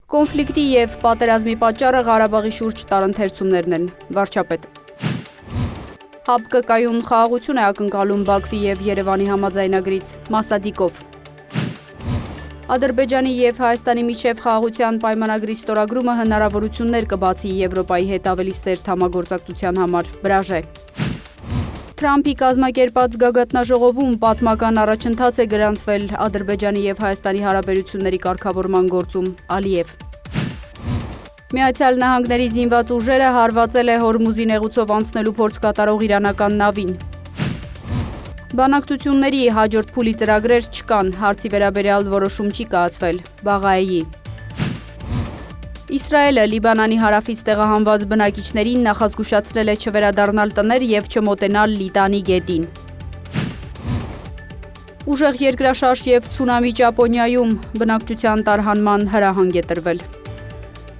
Կոնֆլիկտի և պատերազմի պատճառը Ղարաբաղի շուրջ տարընթերցումներն են, վարչապետ։ ՀԱՊԿ-կայուն խաղաղություն է ակնկալում Բաքվի և Երևանի համաձայնագրից, Մասադիկով։ Ադրբեջանի և Հայաստանի միջև խաղաղության պայմանագրի ստորագրումը հնարավորություններ կբացի Եվրոպայի հետ ավելի սերտ համագործակցության համար, Բրաժե։ Թրամփի կազմակերպած գագաթնաժողովում պատմական առաջընթաց է գրանցվել Ադրբեջանի և Հայաստանի հարաբերությունների կարգավորման գործում, Ալիև։ Միացյալ Նահանգների զինված ուժերը հարվածել է Հորմուզի նեղուցով անցնելու փորձ կատարող իրանական նավին։ Բանակցությունների հաջորդ փուլի ծրագրեր չկան, հարցի վերաբերյալ որոշում չի կայացվել, Բաղաեի։ Իսրայելը Լիբանանի հարավից տեղահանված բնակիչներին նախազգուշացրել է չվերադառնալ տներ և չմոտենալ Լիտանի գետին։ Ուժեղ երկրաշարժ և ցունամի Ճապոնիայում բնակչության տարհանման հրահանգ է տրվել։